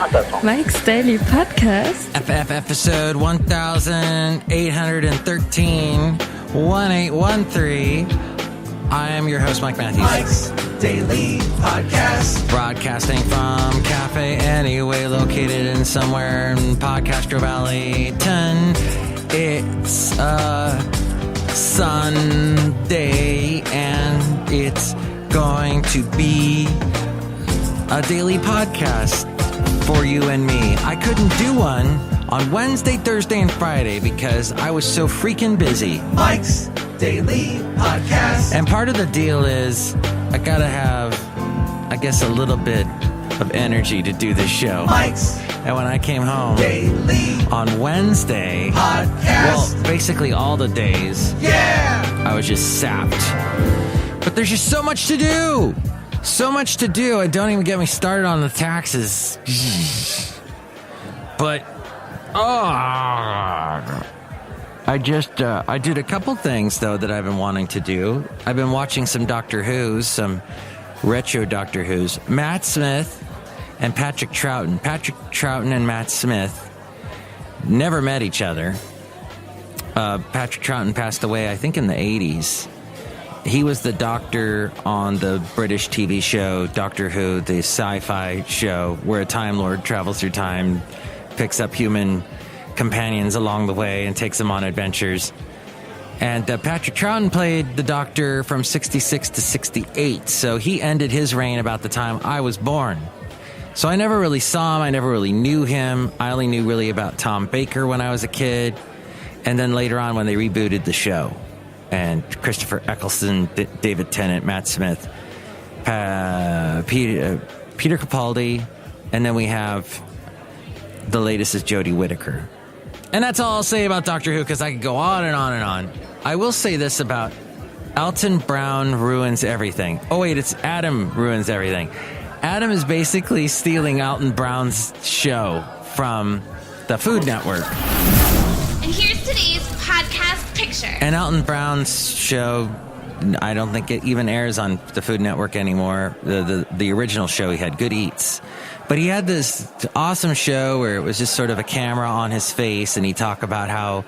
Mike's Daily Podcast. Episode 1813, 1813. I am your host, Mike Matthews. Mike's Daily Podcast. Broadcasting from Cafe Anyway, located in somewhere in Podcastro Valley 10. It's a Sunday, and it's going to be a daily podcast for you and me. I couldn't do one on Wednesday, Thursday, and Friday because I was so freaking busy. Mike's Daily Podcast. And part of the deal is I gotta have, I guess, a little bit of energy to do this show. Mike's And when I came home Daily on Wednesday, Podcast. well, basically all the days, Yeah. I was just sapped. But there's just so much to do. So much to do. And don't even get me started on the taxes. But, I did a couple things, though, that I've been wanting to do. I've been watching some Doctor Who's, some retro Doctor Who's. Matt Smith and Patrick Troughton. Patrick Troughton and Matt Smith never met each other. Patrick Troughton passed away, I think, in the 80s. He was the doctor on the British TV show Doctor Who, the sci-fi show where a Time Lord travels through time, picks up human companions along the way, and takes them on adventures. And Patrick Troughton played the Doctor from 66 to 68, so he ended his reign about the time I was born. So I never really saw him. I never really knew him. I only knew really about Tom Baker when I was a kid, and then later on when they rebooted the show. And Christopher Eccleston, David Tennant, Matt Smith, Peter Capaldi, and then we have the latest is Jodie Whittaker. And that's all I'll say about Doctor Who, because I could go on and on and on. I will say this about Alton Brown ruins everything. Oh, wait, it's Adam ruins everything. Adam is basically stealing Alton Brown's show from the Food Network. And here's today's podcast picture. And Alton Brown's show, I don't think it even airs on the Food Network anymore. The original show, he had Good Eats. But he had this awesome show where it was just sort of a camera on his face, and he'd talk about how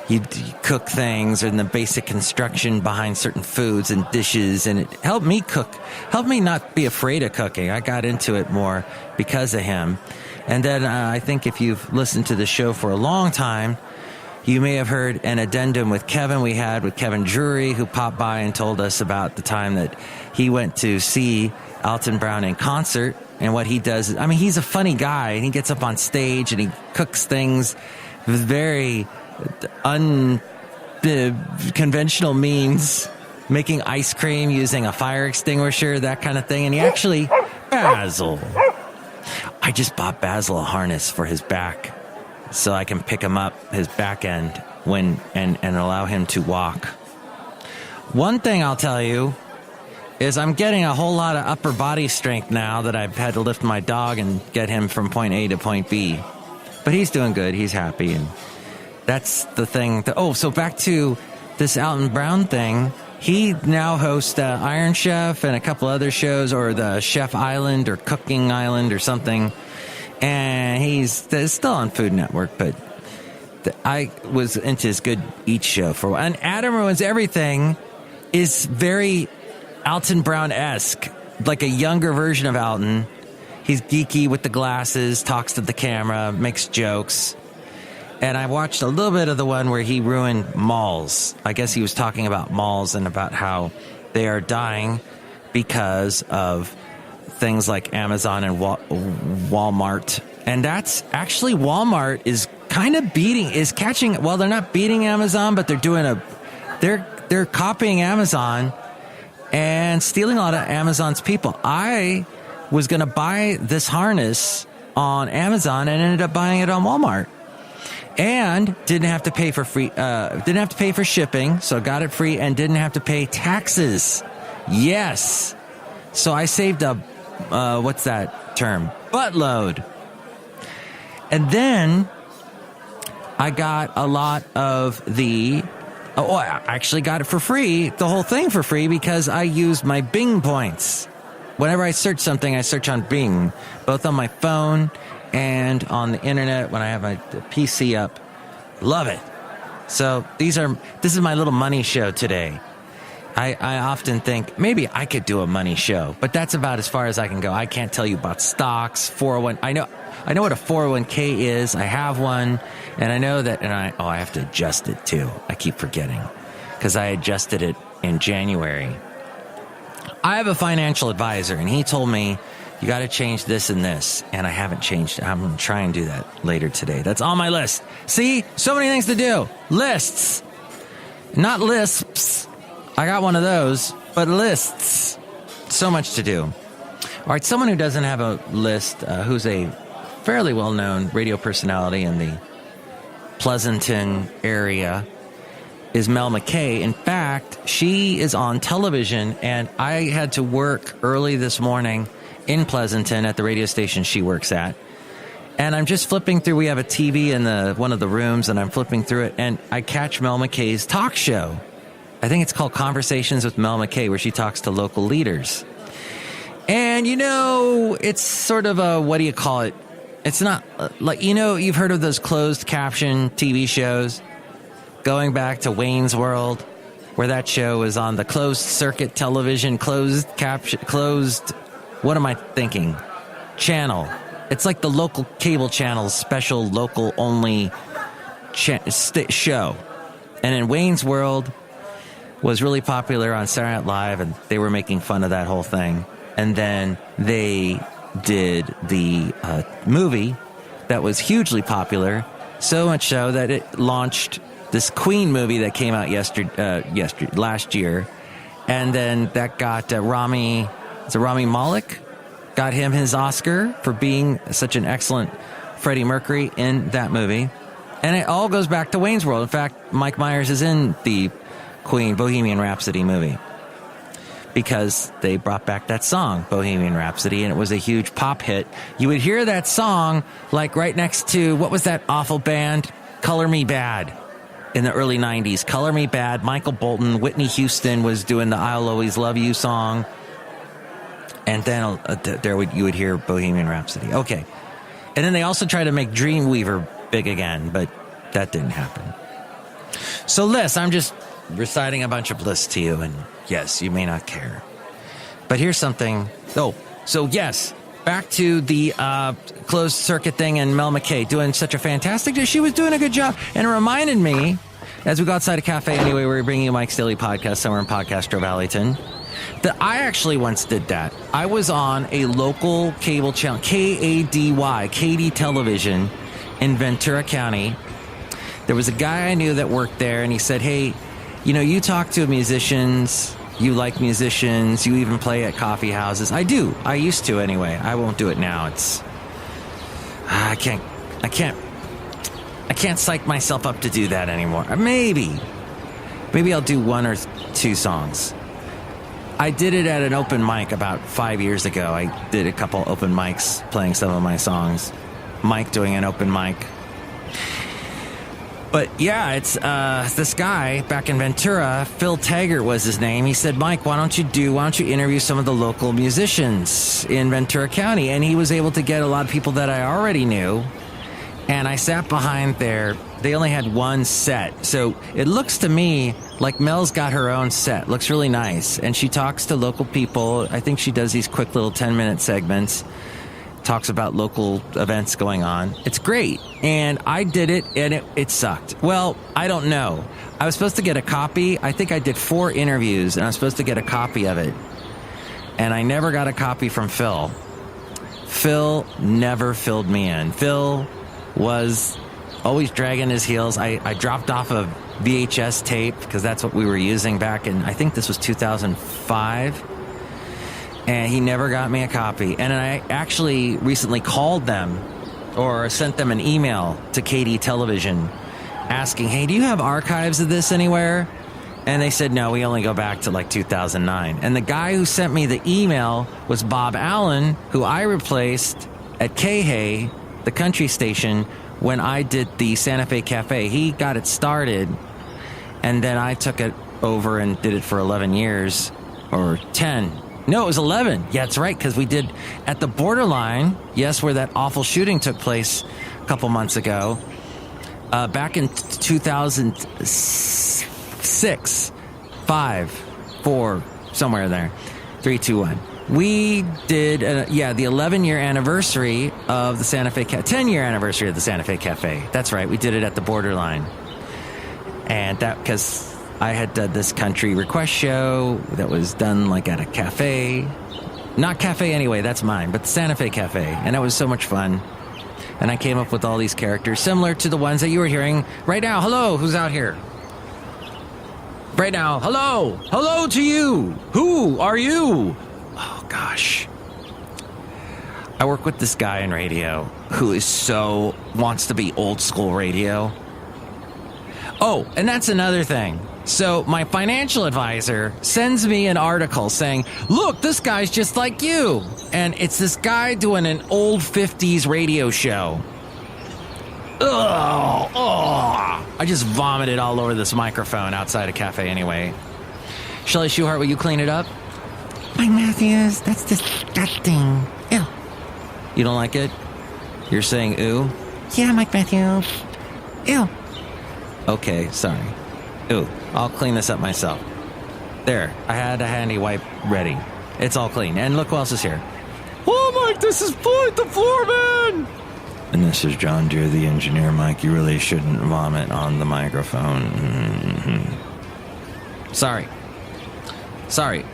he'd cook things and the basic construction behind certain foods and dishes, and it helped me cook, helped me not be afraid of cooking. I got into it more because of him. And then I think if you've listened to the show for a long time, you may have heard an addendum with Kevin we had with Kevin Drury, who popped by and told us about the time that he went to see Alton Brown in concert and what he does. I mean, he's a funny guy, and he gets up on stage and he cooks things with very unconventional means, making ice cream using a fire extinguisher, that kind of thing. And he actually, Basil, I just bought Basil a harness for his back, so I can pick him up, his back end, when and allow him to walk. One thing I'll tell you is I'm getting a whole lot of upper body strength now that I've had to lift my dog and get him from point A to point B. But he's doing good. He's happy. And that's the thing. So back to this Alton Brown thing. He now hosts Iron Chef and a couple other shows, or the Chef Island or Cooking Island or something. And he's still on Food Network, but I was into his Good Eats show for a while. And Adam Ruins Everything is very Alton Brown-esque, like a younger version of Alton. He's geeky with the glasses, talks to the camera, makes jokes. And I watched a little bit of the one where he ruined malls. I guess he was talking about malls and about how they are dying because of things like Amazon and Walmart. And that's actually, Walmart is kind of catching, well, they're not beating Amazon, but they're copying Amazon and stealing a lot of Amazon's people. I was going to buy this harness on Amazon and ended up buying it on Walmart. And didn't have to pay for shipping, so got it free, and didn't have to pay taxes. Yes. So I saved a what's that term? Buttload. And then I got a lot of I actually got it for free, the whole thing for free, because I used my Bing points. Whenever I search something, I search on Bing, both on my phone and on the internet when I have my PC up. Love it. So this is my little money show today. I often think maybe I could do a money show, but that's about as far as I can go. I can't tell you about stocks, 401. I know what a 401k is. I have one, and I know that. And I have to adjust it too. I keep forgetting because I adjusted it in January. I have a financial advisor, and he told me you got to change this and this, and I haven't changed it. I'm going to try and do that later today. That's on my list. See, so many things to do. Lists, not lisps. I got one of those, but lists. So much to do. All right, someone who doesn't have a list, who's a fairly well-known radio personality in the Pleasanton area, is Mel McKay. In fact, she is on television, and I had to work early this morning in Pleasanton at the radio station she works at. And I'm just flipping through. We have a TV in one of the rooms, and I'm flipping through it, and I catch Mel McKay's talk show. I think it's called Conversations with Mel McKay, where she talks to local leaders. And, it's sort of a, what do you call it? It's not like, you've heard of those closed caption TV shows going back to Wayne's World, where that show was on the closed circuit television, closed, what am I thinking? Channel. It's like the local cable channel's special local only show. And in Wayne's World was really popular on Saturday Night Live, and they were making fun of that whole thing. And then they did the movie that was hugely popular, so much so that it launched this Queen movie that came out last year. And then that got Rami Malek, got him his Oscar for being such an excellent Freddie Mercury in that movie. And it all goes back to Wayne's World. In fact, Mike Myers is in the Queen Bohemian Rhapsody movie because they brought back that song, Bohemian Rhapsody, and it was a huge pop hit. You would hear that song like right next to, what was that awful band? Color Me Bad. In the early 90s, Color Me Bad, Michael Bolton, Whitney Houston was doing the I'll Always Love You song. And then you would hear Bohemian Rhapsody. Okay. And then they also tried to make Dreamweaver big again, but that didn't happen. So lists, I'm just reciting a bunch of lists to you, and yes, you may not care. But here's something. Yes. Back to the closed circuit thing and Mel McKay doing such a fantastic job. She was doing a good job. And it reminded me, as we go outside a cafe anyway, we're bringing you Mike's Daily Podcast somewhere in Podcastro Valleyton, that I actually once did that. I was on a local cable channel, KADY, KD Television in Ventura County. There was a guy I knew that worked there, and he said, hey, you talk to musicians. You like musicians. You even play at coffee houses. I do. I used to anyway. I won't do it now. I can't psych myself up to do that anymore. Maybe I'll do one or two songs. I did it at an open mic about 5 years ago. I did a couple open mics playing some of my songs. Mike doing an open mic. But yeah, it's this guy back in Ventura, Phil Taggart was his name. He said, Mike, why don't you interview some of the local musicians in Ventura County? And he was able to get a lot of people that I already knew. And I sat behind there. They only had one set. So it looks to me like Mel's got her own set. Looks really nice. And she talks to local people. I think she does these quick little 10-minute segments. Talks about local events going on. It's great. And I did it, and it sucked. Well, I don't know. I was supposed to get a copy. I think I did 4 interviews, and I was supposed to get a copy of it. And I never got a copy from Phil. Phil never filled me in. Phil was always dragging his heels. I dropped off a VHS tape because that's what we were using back in, I think this was 2005. And he never got me a copy. And I actually recently called them or sent them an email to KD Television asking, hey, do you have archives of this anywhere? And they said, no, we only go back to like 2009. And the guy who sent me the email was Bob Allen, who I replaced at KHAY, the country station, when I did the Santa Fe Cafe. He got it started, and then I took it over and did it for 11 years, or 10. No, it was 11. Yeah, that's right, because we did at the borderline, yes, where that awful shooting took place a couple months ago, back in 2006, 5, 4, somewhere there, 3, 2, 1. We did, the 11-year anniversary of the Santa Fe 10-year anniversary of the Santa Fe Cafe. That's right, we did it at the borderline. And that, because I had done this country request show that was done like at a cafe. Not Cafe Anyway, that's mine, but the Santa Fe Cafe. And that was so much fun. And I came up with all these characters similar to the ones that you were hearing right now. Hello, who's out here? Right now, hello. Hello to you. Who are you? Oh, gosh. I work with this guy in radio who wants to be old school radio. Oh, and that's another thing. So my financial advisor sends me an article saying, look, this guy's just like you. And it's this guy doing an old 50s radio show. Ugh, I just vomited all over this microphone outside a cafe anyway. Chely Shoehart, will you clean it up? Mike Matthews, that's disgusting. Ew. You don't like it? You're saying ooh? Yeah, Mike Matthews. Ew. Okay, sorry. Ooh, I'll clean this up myself. There, I had a handy wipe ready. It's all clean. And look who else is here. Oh, Mike, this is Floyd the Floorman! And this is John Deere, the engineer. Mike, you really shouldn't vomit on the microphone. Mm-hmm. Sorry.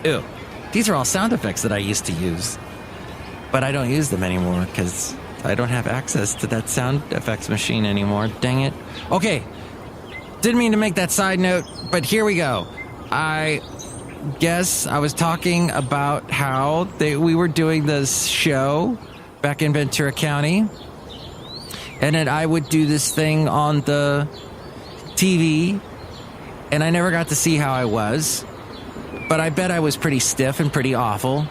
Ew. These are all sound effects that I used to use. But I don't use them anymore because I don't have access to that sound effects machine anymore. Dang it. Okay. Didn't mean to make that side note, but here we go. I guess I was talking about how we were doing this show back in Ventura County, and then I would do this thing on the TV, and I never got to see how I was, but I bet I was pretty stiff and pretty awful.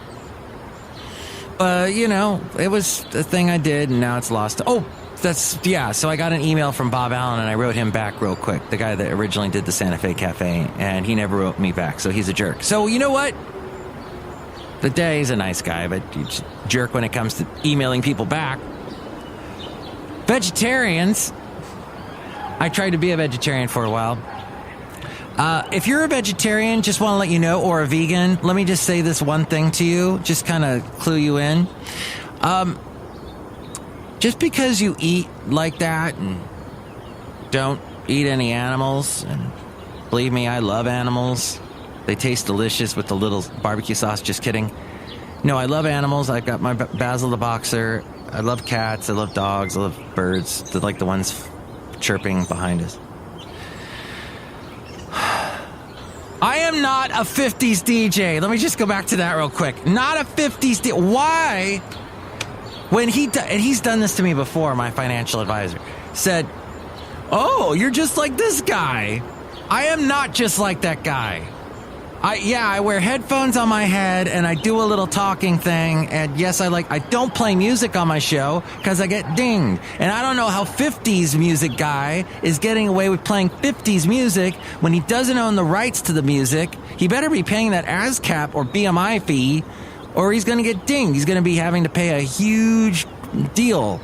It was a thing I did, and now it's lost. Oh, so I got an email from Bob Allen, and I wrote him back real quick, the guy that originally did the Santa Fe Cafe, and he never wrote me back, so he's a jerk. So you know what? The day's a nice guy, but he's a jerk when it comes to emailing people back. Vegetarians. I tried to be a vegetarian for a while. If you're a vegetarian, just want to let you know, or a vegan, let me just say this one thing to you, just kind of clue you in. Just because you eat like that and don't eat any animals, and believe me, I love animals. They taste delicious with the little barbecue sauce. Just kidding. No, I love animals. I've got my Basil the Boxer. I love cats. I love dogs. I love birds. They're like the ones chirping behind us. I am not a 50s DJ. Let me just go back to that real quick. Not a 50s DJ. Why? When and he's done this to me before, my financial advisor said, oh, you're just like this guy. I am not just like that guy. I wear headphones on my head and I do a little talking thing. And yes, I don't play music on my show because I get dinged. And I don't know how 50s music guy is getting away with playing 50s music when he doesn't own the rights to the music. He better be paying that ASCAP or BMI fee, or he's going to get dinged. He's going to be having to pay a huge deal.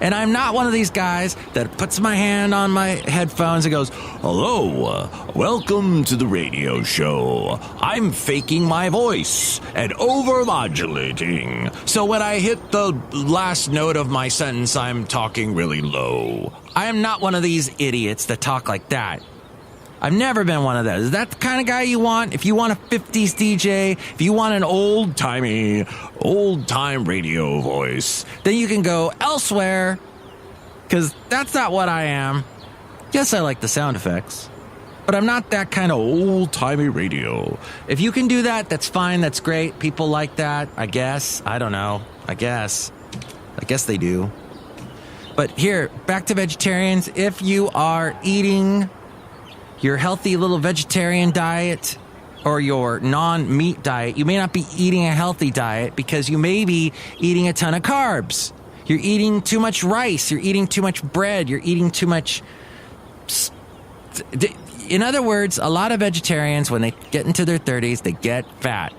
And I'm not one of these guys that puts my hand on my headphones and goes, hello, welcome to the radio show. I'm faking my voice and over-modulating. So when I hit the last note of my sentence, I'm talking really low. I am not one of these idiots that talk like that. I've never been one of those. Is that the kind of guy you want? If you want a 50s DJ, if you want an old-time radio voice, then you can go elsewhere, because that's not what I am. Yes, I like the sound effects, but I'm not that kind of old-timey radio. If you can do that, that's fine. That's great. People like that, I guess. I don't know. I guess they do. But here, back to vegetarians. If you are eating your healthy little vegetarian diet or your non-meat diet, you may not be eating a healthy diet because you may be eating a ton of carbs. You're eating too much rice. You're eating too much bread. You're eating too much. In other words, a lot of vegetarians, when they get into their 30s, they get fat.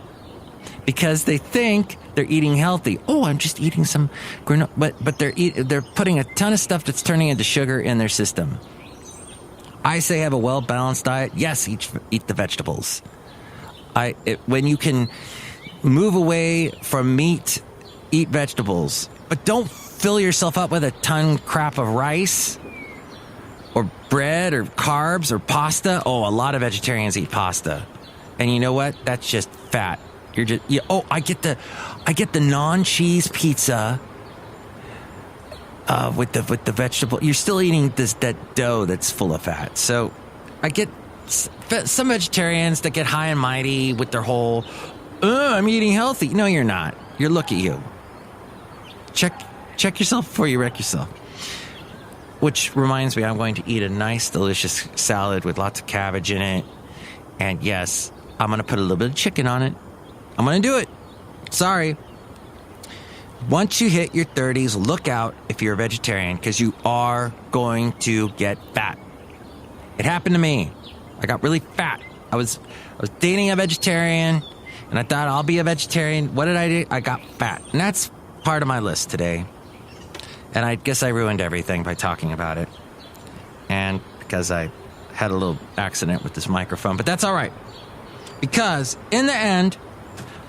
because they think they're eating healthy. Oh, I'm just eating some granola, but they're putting a ton of stuff that's turning into sugar in their system. I say have a well-balanced diet. Yes, eat the vegetables. When you can move away from meat, eat vegetables, but don't fill yourself up with a ton crap of rice or bread or carbs or pasta. Oh, a lot of vegetarians eat pasta, and you know what? That's just fat. I get the non-cheese pizza with the vegetable. You're still eating that dough that's full of fat. So I get some vegetarians that get high and mighty with their whole, I'm eating healthy. No, you're not. Look at you. Check yourself before you wreck yourself. Which reminds me, I'm going to eat a nice, delicious salad with lots of cabbage in it. And yes, I'm going to put a little bit of chicken on it. I'm going to do it. Sorry. Once you hit your 30s, look out if you're a vegetarian, because you are going to get fat. It happened to me. I got really fat. I was dating a vegetarian, and I thought I'll be a vegetarian. What did I do? I got fat. And that's part of my list today. And I guess I ruined everything by talking about it. And because I had a little accident with this microphone. But that's all right. Because in the end,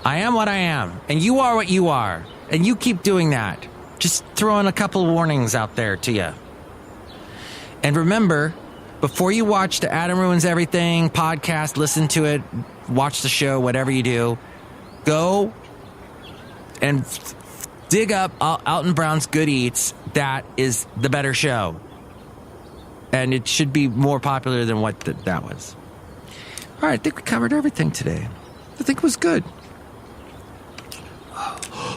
I am what I am. And you are what you are. And you keep doing that. Just throwing a couple of warnings out there to you. And remember, before you watch the Adam Ruins Everything podcast, listen to it, watch the show, whatever you do, go and dig up Alton Brown's Good Eats. That is the better show. And it should be more popular than what that was. All right, I think we covered everything today. I think it was good.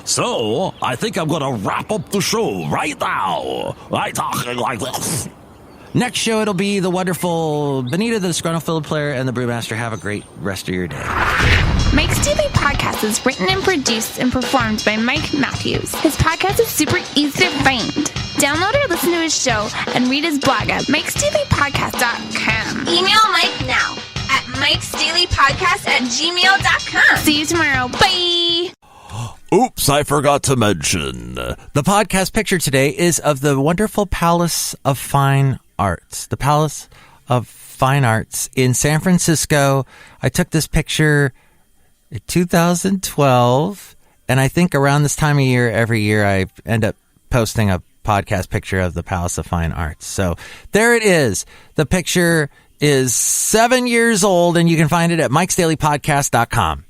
So, I think I'm going to wrap up the show right now. I'm talking like this. Next show, it'll be the wonderful Benita, the Disgruntled Fiddle Player, and the Brewmaster. Have a great rest of your day. Mike's Daily Podcast is written and produced and performed by Mike Matthews. His podcast is super easy to find. Download or listen to his show and read his blog at MikesDailyPodcast.com. Email Mike now at MikesDailyPodcast@gmail.com. See you tomorrow. Bye! Oops, I forgot to mention. The podcast picture today is of the wonderful Palace of Fine Arts. The Palace of Fine Arts in San Francisco. I took this picture in 2012, and I think around this time of year, every year, I end up posting a podcast picture of the Palace of Fine Arts. So there it is. The picture is 7 years old, and you can find it at MikesDailyPodcast.com.